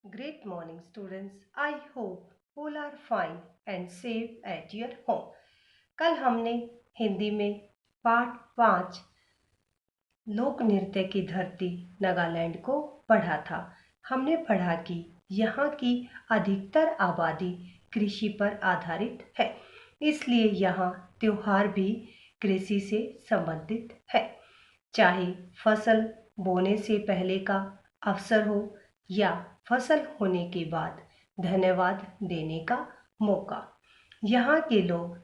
Great morning, students. I hope all are fine and safe at your home. कल हमने हिंदी में पाठ 5 लोक नृत्य की धरती नागालैंड को पढ़ा था। हमने पढ़ा कि यहाँ की अधिकतर आबादी कृषि पर आधारित है, इसलिए यहाँ त्योहार भी कृषि से संबंधित है। चाहे फसल बोने से पहले का अवसर हो या फसल होने के बाद धन्यवाद देने का मौका, यहाँ के लोग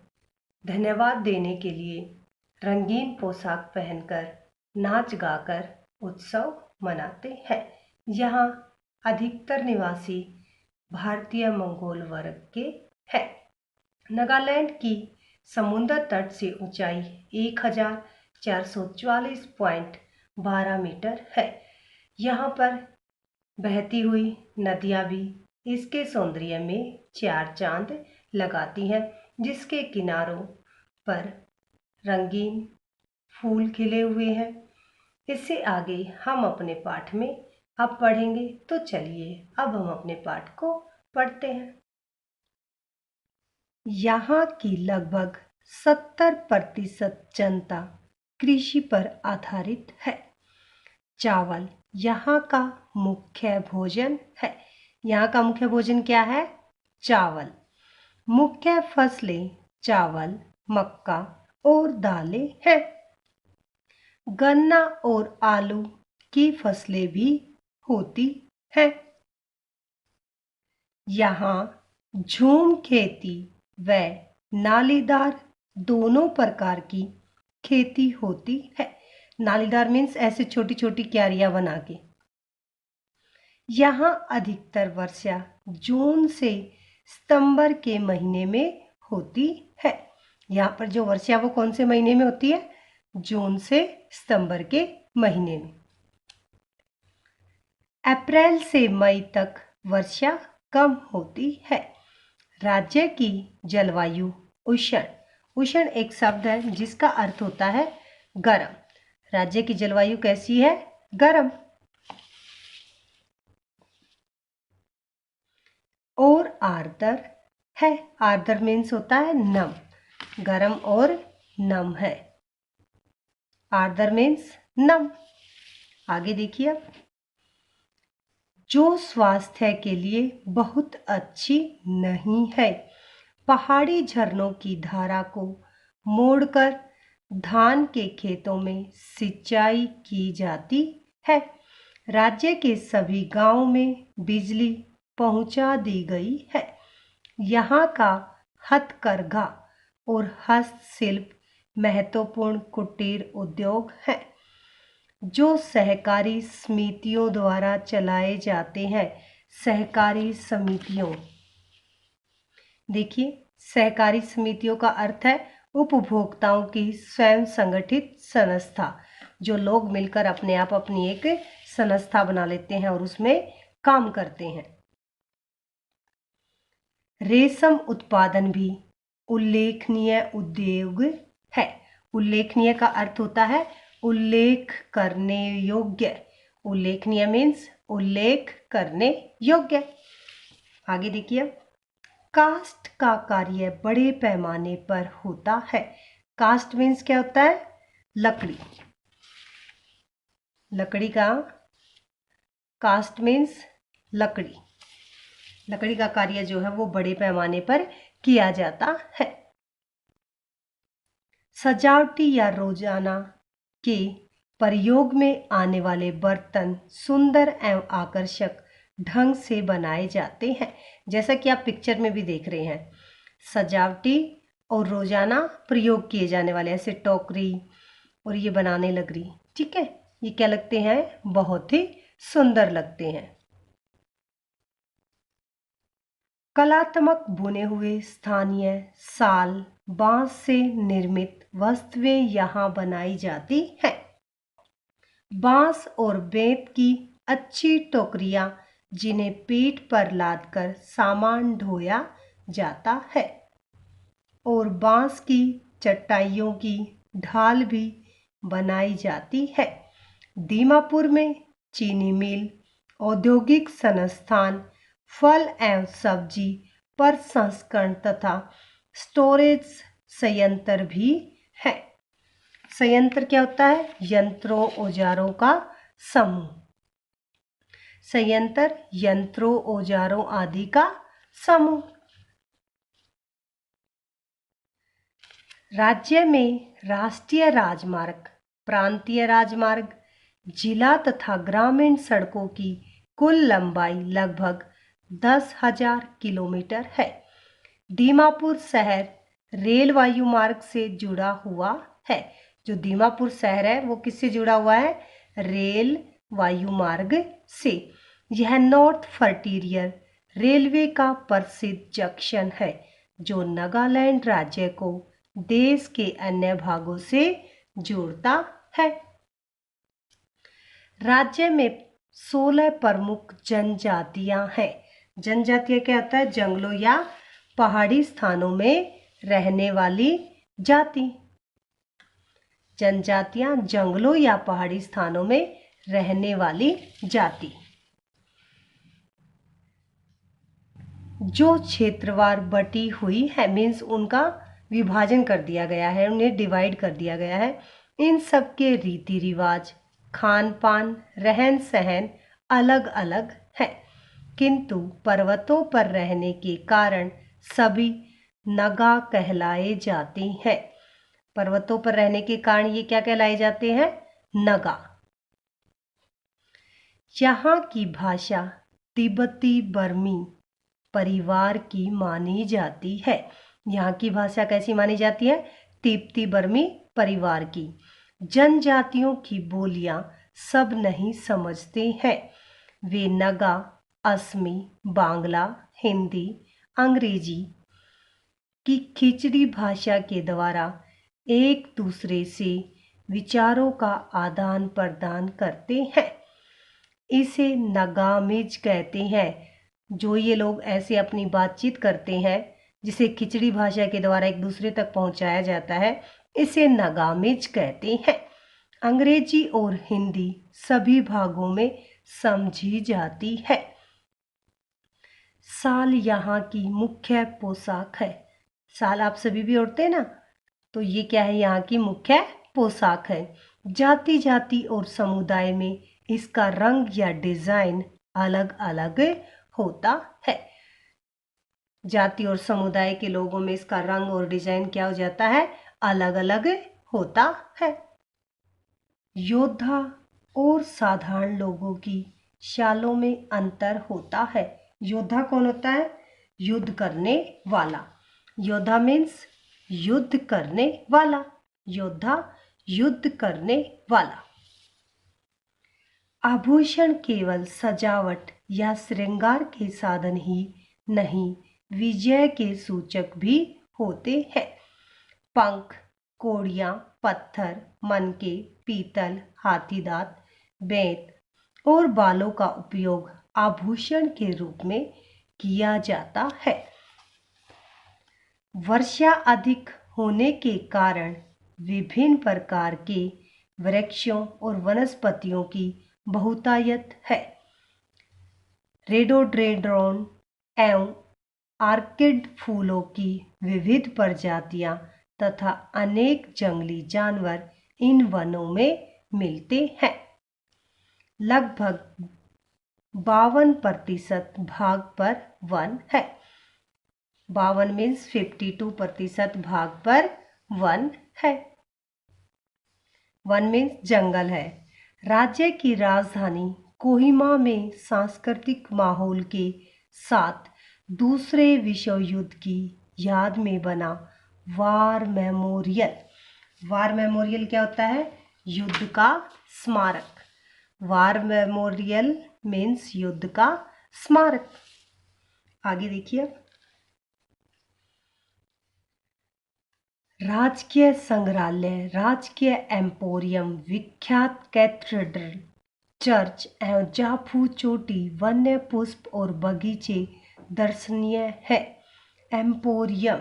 धन्यवाद देने के लिए रंगीन पोशाक पहनकर नाच गाकर उत्सव मनाते हैं। यहाँ अधिकतर निवासी भारतीय मंगोल वर्ग के हैं। नागालैंड की समुद्र तट से ऊंचाई 1444.12 मीटर है। यहाँ पर बहती हुई नदियाँ भी इसके सौंदर्य में चार चांद लगाती हैं, जिसके किनारों पर रंगीन फूल खिले हुए हैं। इससे आगे हम अपने पाठ में अब पढ़ेंगे, तो चलिए अब हम अपने पाठ को पढ़ते हैं। यहाँ की लगभग 70% जनता कृषि पर आधारित है। चावल यहाँ का मुख्य भोजन है। यहाँ का मुख्य भोजन क्या है? चावल। मुख्य फसलें चावल, मक्का और दालें हैं। गन्ना और आलू की फसलें भी होती हैं। यहाँ झूम खेती व नालीदार दोनों प्रकार की खेती होती है। नालीदार मीन्स ऐसे छोटी छोटी क्यारियां बना के। यहाँ अधिकतर वर्षा जून से सितंबर के महीने में होती है। यहाँ पर जो वर्षा वो कौन से महीने में होती है? जून से सितंबर के महीने में। अप्रैल से मई तक वर्षा कम होती है। राज्य की जलवायु उष्ण। उष्ण एक शब्द है जिसका अर्थ होता है गर्म। राज्य की जलवायु कैसी है? गर्म। और आर्द्र है। आर्द्र मीन्स होता है नम। गर्म और नम है। आर्द्र मीन्स नम। आगे देखिए अब, जो स्वास्थ्य के लिए बहुत अच्छी नहीं है। पहाड़ी झरनों की धारा को मोड़कर धान के खेतों में सिंचाई की जाती है। राज्य के सभी गांवों में बिजली पहुंचा दी गई है। यहाँ का हथकरघा और हस्तशिल्प महत्वपूर्ण कुटीर उद्योग है, जो सहकारी समितियों द्वारा चलाए जाते हैं। सहकारी समितियों, देखिए सहकारी समितियों का अर्थ है उपभोक्ताओं की स्वयं संगठित संस्था। जो लोग मिलकर अपने आप अपनी एक संस्था बना लेते हैं और उसमें काम करते हैं। रेशम उत्पादन भी उल्लेखनीय उद्योग है। उल्लेखनीय का अर्थ होता है उल्लेख करने योग्य। उल्लेखनीय मीन्स उल्लेख करने योग्य। आगे देखिए, कास्ट का कार्य बड़े पैमाने पर होता है। कास्ट मीन्स क्या होता है? लकड़ी। लकड़ी का कास्ट मीन्स लकड़ी। लकड़ी का कार्य जो है वो बड़े पैमाने पर किया जाता है। सजावटी या रोजाना के प्रयोग में आने वाले बर्तन सुंदर एवं आकर्षक ढंग से बनाए जाते हैं। जैसा कि आप पिक्चर में भी देख रहे हैं, सजावटी और रोजाना प्रयोग किए जाने वाले ऐसे टोकरी और ये बनाने लग रही, ठीक है, ये क्या लगते हैं? बहुत ही सुंदर लगते हैं। कलात्मक बुने हुए स्थानीय साल बांस से निर्मित वस्तुएं यहाँ बनाई जाती हैं। बांस और बेंत की अच्छी टोकरियां, जिन्हें पीठ पर लादकर सामान ढोया जाता है। और बांस की चटाइयों की ढाल भी बनाई जाती है। दीमापुर में चीनी मिल, औद्योगिक संस्थान फल एवं सब्जी प्रसंस्करण तथा स्टोरेज संयंत्र भी है। संयंत्र क्या होता है? यंत्रों औजारों का समूह। संयंत्र यंत्रों औजारों आदि का समूह। राज्य में राष्ट्रीय राजमार्ग, प्रांतीय राजमार्ग, जिला तथा ग्रामीण सड़कों की कुल लंबाई लगभग 10,000 किलोमीटर है। दीमापुर शहर रेल वायु मार्ग से जुड़ा हुआ है। जो दीमापुर शहर है वो किससे जुड़ा हुआ है? रेल वायु मार्ग से। यह नॉर्थ फ्रंटियर रेलवे का प्रसिद्ध जंक्शन है जो नागालैंड राज्य को देश के अन्य भागों से जोड़ता है। राज्य में 16 प्रमुख जनजातियां हैं। जनजातियां क्या होता है? जंगलों या पहाड़ी स्थानों में रहने वाली जाति। जनजातियां जंगलों या पहाड़ी स्थानों में रहने वाली जाति। जो क्षेत्रवार बटी हुई है, मीन्स उनका विभाजन कर दिया गया है, उन्हें डिवाइड कर दिया गया है। इन सब के रीति रिवाज, खान पान, रहन सहन अलग अलग है, किंतु पर्वतों पर रहने के कारण सभी नगा कहलाए जाते हैं। पर्वतों पर रहने के कारण ये क्या कहलाए जाते हैं? नगा। यहाँ की भाषा तिब्बती बर्मी परिवार की मानी जाती है। यहाँ की भाषा कैसी मानी जाती है? तिब्बती बर्मी परिवार की। जनजातियों की बोलियां सब नहीं समझते हैं। वे नगा, असमी, बांग्ला, हिंदी, अंग्रेजी की खिचड़ी भाषा के द्वारा एक दूसरे से विचारों का आदान प्रदान करते हैं। इसे नगामिज कहते हैं। जो ये लोग ऐसे अपनी बातचीत करते हैं जिसे खिचड़ी भाषा के द्वारा एक दूसरे तक पहुंचाया जाता है, इसे नगामिज कहते हैं। अंग्रेजी और हिंदी सभी भागों में समझी जाती है। साल यहाँ की मुख्य पोशाक है। साल आप सभी भी ओढ़ते हैं ना, तो ये क्या है? यहाँ की मुख्य पोशाक है। जाति जाति और समुदाय में इसका रंग या डिजाइन अलग अलग होता है। जाति और समुदाय के लोगों में इसका रंग और डिजाइन क्या हो जाता है? अलग अलग होता है। योद्धा और साधारण लोगों की शालों में अंतर होता है। योद्धा कौन होता है? युद्ध करने वाला। योद्धा मीन्स युद्ध करने वाला। योद्धा युद्ध करने वाला। आभूषण केवल सजावट या श्रृंगार के साधन ही नहीं, विजय के सूचक भी होते हैं। पंख, कोड़ियां, पत्थर, मनके, पीतल, हाथीदांत, बेंत और बालों का उपयोग आभूषण के रूप में किया जाता है। वर्षा अधिक होने के कारण विभिन्न प्रकार के वृक्षों और वनस्पतियों की बहुतायत है। रेडोडेंड्रॉन एवं आर्किड फूलों की विविध प्रजातियां तथा अनेक जंगली जानवर इन वनों में मिलते हैं। लगभग 52% भाग पर वन है। 52 मीन्स 52% भाग पर वन है। वन मीन्स जंगल है। राज्य की राजधानी कोहिमा में सांस्कृतिक माहौल के साथ दूसरे विश्व युद्ध की याद में बना वार मेमोरियल। वार मेमोरियल क्या होता है? युद्ध का स्मारक। वार मेमोरियल मीन्स युद्ध का स्मारक। आगे देखिए। राजकीय संग्रहालय, राजकीय एम्पोरियम, विख्यात कैथेड्रल, चर्च एवं जाफू चोटी, वन्य पुष्प और बगीचे दर्शनीय है। एम्पोरियम,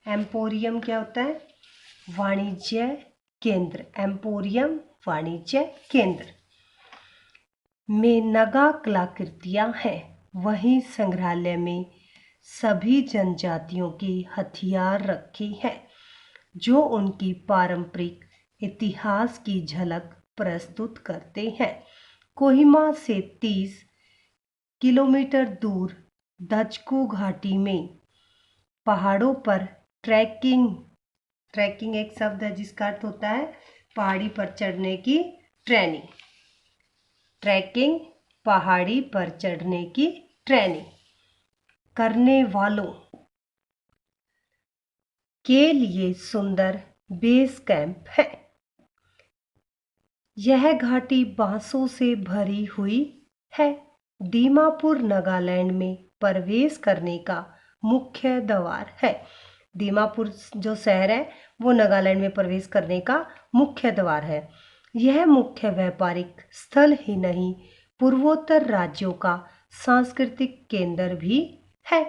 एम्पोरियम क्या होता है? वाणिज्य केंद्र। एम्पोरियम वाणिज्य केंद्र में नगा कलाकृतियां हैं। वहीं संग्रहालय में सभी जनजातियों के हथियार रखे हैं जो उनकी पारंपरिक इतिहास की झलक प्रस्तुत करते हैं। कोहिमा से 30 किलोमीटर दूर दजकू घाटी में पहाड़ों पर ट्रैकिंग एक शब्द है जिसका अर्थ होता है पहाड़ी पर चढ़ने की ट्रेनिंग। ट्रैकिंग पहाड़ी पर चढ़ने की ट्रेनिंग करने वालों के लिए सुंदर बेस कैंप है। यह घाटी बांसों से भरी हुई है। दीमापुर नागालैंड में प्रवेश करने का मुख्य द्वार है। दीमापुर जो शहर है वो नागालैंड में प्रवेश करने का मुख्य द्वार है। यह मुख्य व्यापारिक स्थल ही नहीं पूर्वोत्तर राज्यों का सांस्कृतिक केंद्र भी है।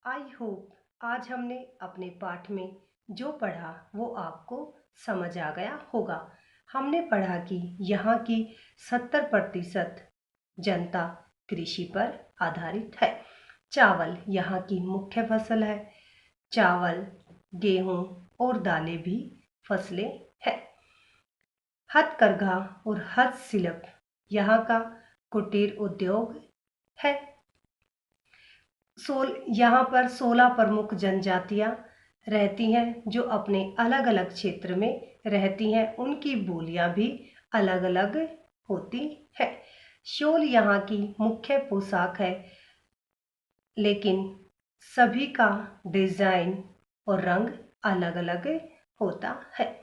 आई होप आज हमने अपने पाठ में जो पढ़ा वो आपको समझ आ गया होगा। हमने पढ़ा कि यहाँ की 70% जनता कृषि पर आधारित है। चावल यहाँ की मुख्य फसल है। चावल, गेहूं और दालें भी फसलें हैं। हथकरघा और हस्तशिल्प यहाँ का कुटीर उद्योग है। यहाँ पर 16 प्रमुख जनजातियां रहती हैं जो अपने अलग अलग क्षेत्र में रहती हैं। उनकी बोलियां भी अलग अलग होती है। शॉल यहाँ की मुख्य पोशाक है, लेकिन सभी का डिजाइन और रंग अलग अलग होता है।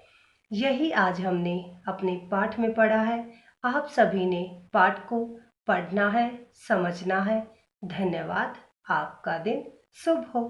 यही आज हमने अपने पाठ में पढ़ा है। आप सभी ने पाठ को पढ़ना है, समझना है। धन्यवाद। आपका दिन शुभ हो।